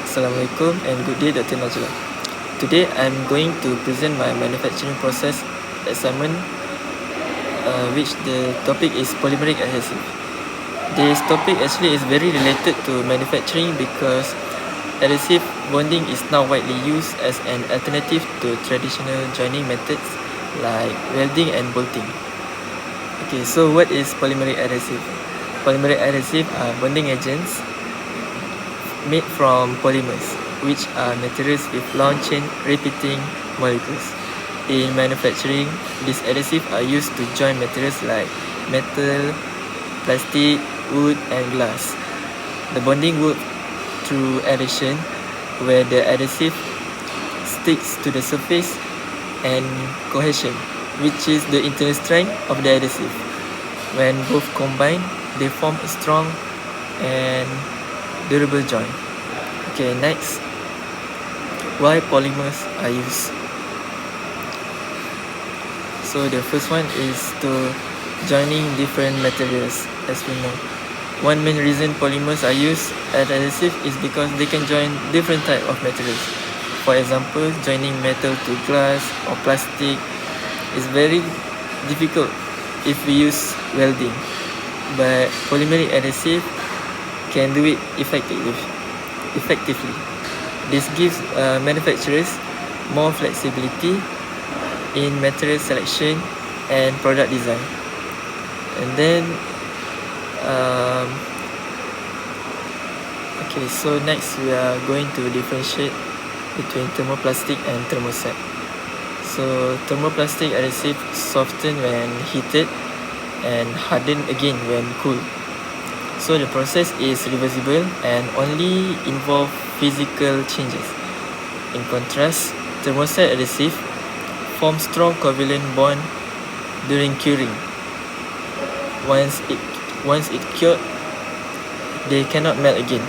Assalamualaikum and good day, Dr. Najla. Today I'm going to present my manufacturing process assignment, which the topic is polymeric adhesive. This topic actually is very related to manufacturing because adhesive bonding is now widely used as an alternative to traditional joining methods like welding and bolting. Okay, so what is polymeric adhesive? Polymeric adhesive are bonding agents made from polymers, which are materials with long chain repeating molecules. In manufacturing, these adhesives are used to join materials like metal, plastic, wood, and glass. The bonding works through adhesion, where the adhesive sticks to the surface, and cohesion, which is the internal strength of the adhesive. When both combine, they form a strong and durable joint. Okay, next, why polymers are used? So the first one is to joining different materials, as we know. One main reason polymers are used as adhesive is because they can join different type of materials. For example, joining metal to glass or plastic is very difficult if we use welding, but polymeric adhesive can do it effectively. This gives manufacturers more flexibility in material selection and product design. And then okay, so next we are going to differentiate between thermoplastic and thermoset. So thermoplastic adhesive soften when heated and harden again when cool. So the process is reversible and only involve physical changes. In contrast, thermoset adhesive form strong covalent bond during curing. Once it cured, they cannot melt again.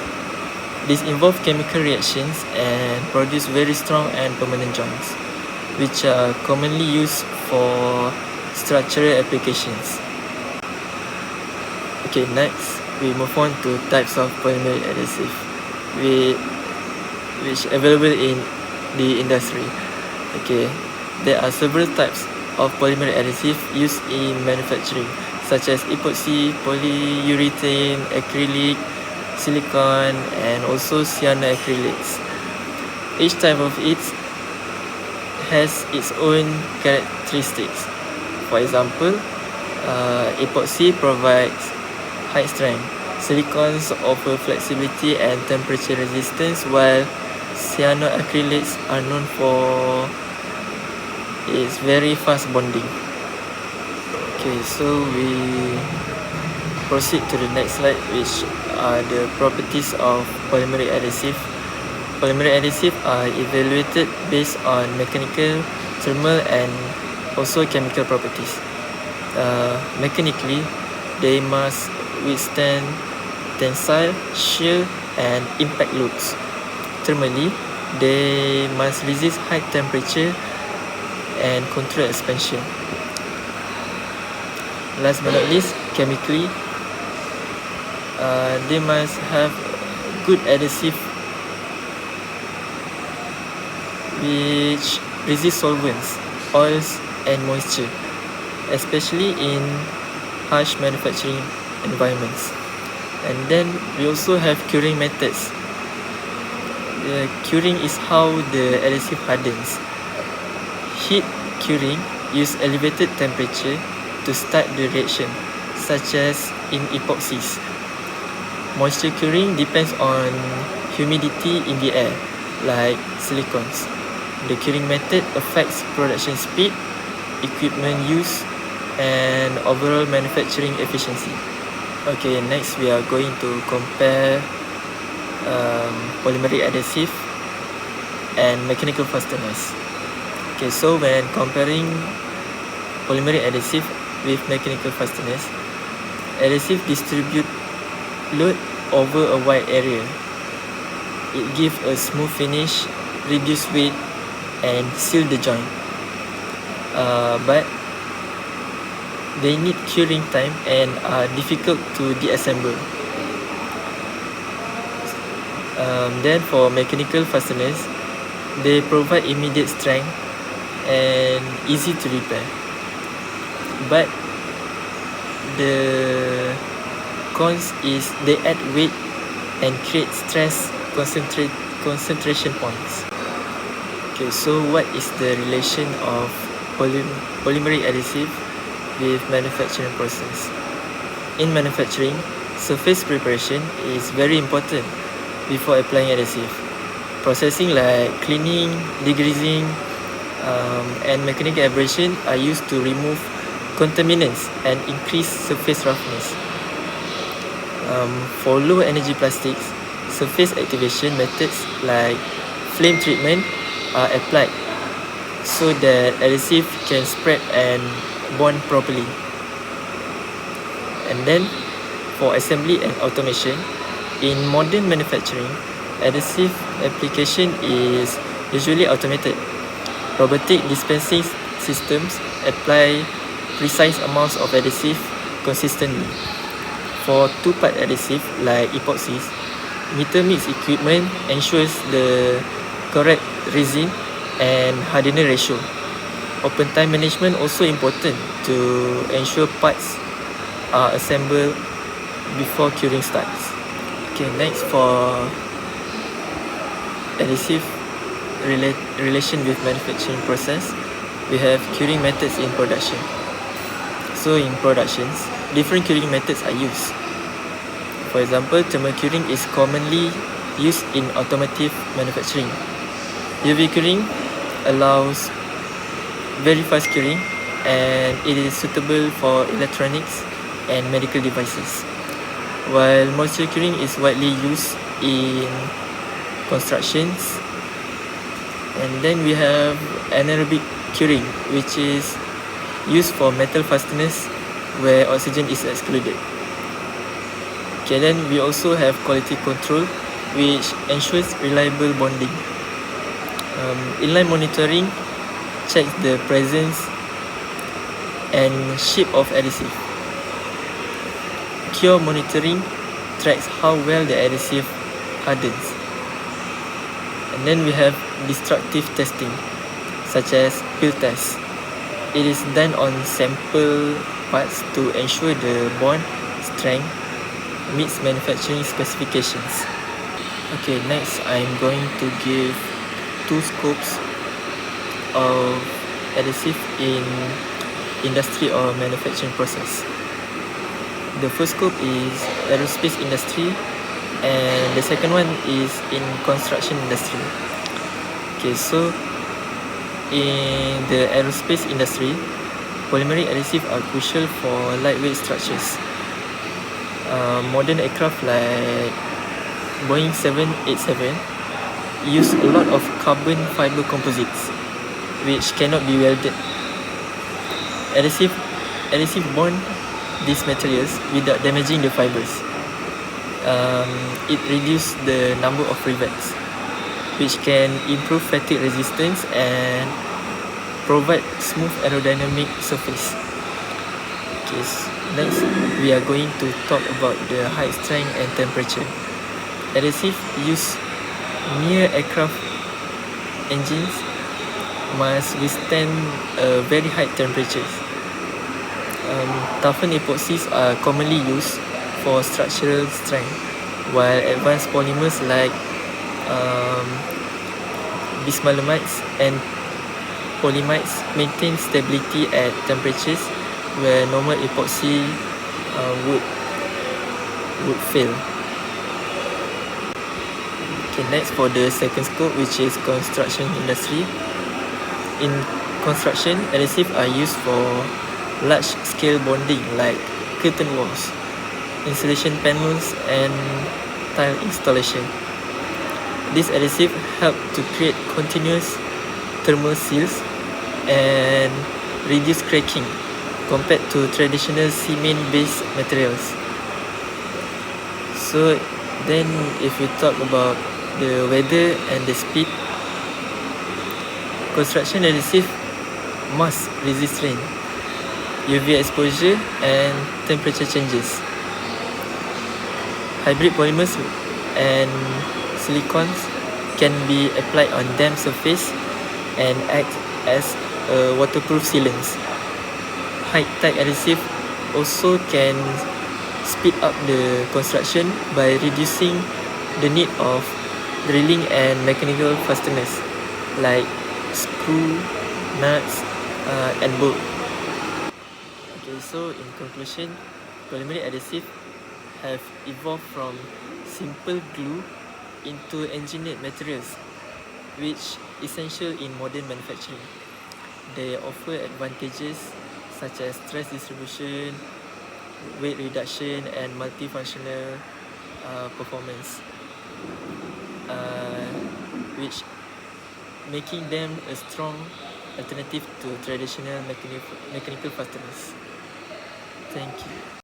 This involves chemical reactions and produce very strong and permanent joints, which are commonly used for structural applications. Okay, next we move on to types of polymeric adhesive, which available in the industry. Okay, there are several types of polymeric adhesive used in manufacturing, such as epoxy, polyurethane, acrylic, silicone, and also cyanoacrylates. Each type of it has its own characteristics. For example, epoxy provides high strength, silicones offer flexibility and temperature resistance, while cyanoacrylates are known for its very fast bonding. Okay, so we proceed to the next slide, which are the properties of polymeric adhesive. Polymeric adhesive are evaluated based on mechanical, thermal, and also chemical properties. Mechanically, they must withstand tensile, shear, and impact loads. Thermally, they must resist high temperature and control expansion. Last but not least, chemically, they must have good adhesive which resist solvents, oils, and moisture, especially in harsh manufacturing environments. And then we also have curing methods. The curing is how the adhesive hardens. Heat curing use elevated temperature to start the reaction, such as in epoxies. Moisture curing depends on humidity in the air, like silicones. The curing method affects production speed, equipment use, and overall manufacturing efficiency. Okay, next we are going to compare polymeric adhesive and mechanical fasteners. Okay, so when comparing polymeric adhesive with mechanical fasteners, adhesive distribute load over a wide area. It gives a smooth finish, reduce weight, and seal the joint. But they need curing time and are difficult to deassemble. Then for mechanical fasteners, they provide immediate strength and easy to repair. But the cons is they add weight and create stress concentration points. Okay, so what is the relation of polymeric adhesive with manufacturing process? In manufacturing, surface preparation is very important before applying adhesive. Processing like cleaning, degreasing, and mechanical abrasion are used to remove contaminants and increase surface roughness. For low energy plastics, surface activation methods like flame treatment are applied so that adhesive can spread and bond properly. And then for assembly and automation, in modern manufacturing, adhesive application is usually automated. Robotic dispensing systems apply precise amounts of adhesive consistently. For two-part adhesive like epoxies, meter mix equipment ensures the correct resin and hardener ratio. Open time management also important to ensure parts are assembled before curing starts. Okay, next for adhesive relation with manufacturing process, we have curing methods in production. So in productions, different curing methods are used. For example, thermal curing is commonly used in automotive manufacturing. UV curing allows very fast curing and it is suitable for electronics and medical devices. While moisture curing is widely used in constructions. And then we have anaerobic curing, which is used for metal fasteners where oxygen is excluded. Okay, then we also have quality control, which ensures reliable bonding. Inline monitoring checks the presence and shape of adhesive. Cure monitoring tracks how well the adhesive hardens. And then we have destructive testing, such as peel test. It is done on sample parts to ensure the bond strength meets manufacturing specifications. Okay, next I'm going to give two scopes of adhesive in industry or manufacturing process. The first scope is aerospace industry and the second one is in construction industry. Okay, so in the aerospace industry, polymeric adhesive are crucial for lightweight structures. Modern aircraft like Boeing 787 use a lot of carbon fiber composites which cannot be welded. Adhesive bond these materials without damaging the fibers. It reduces the number of rivets, which can improve fatigue resistance and provide smooth aerodynamic surface. Okay, next we are going to talk about the height strength and temperature. Adhesive used near aircraft engines must withstand very high temperatures. Toughened epoxies are commonly used for structural strength, while advanced polymers like bismallamides and polymides maintain stability at temperatures where normal epoxy would fail. Okay, next for the second scope, which is construction industry. In construction, adhesive are used for large-scale bonding like curtain walls, insulation panels, and tile installation. This adhesive help to create continuous thermal seals and reduce cracking compared to traditional cement-based materials. So then if we talk about the weather and the speed, construction adhesive must resist rain, UV exposure and temperature changes. Hybrid polymers and silicones can be applied on damp surface and act as a waterproof sealant. High-tech adhesive also can speed up the construction by reducing the need of drilling and mechanical fasteners like screw, nuts, and bolt. Okay, so in conclusion, polymeric adhesive have evolved from simple glue into engineered materials, which is essential in modern manufacturing. They offer advantages such as stress distribution, weight reduction, and multifunctional performance, which making them a strong alternative to traditional mechanical fasteners. Thank you.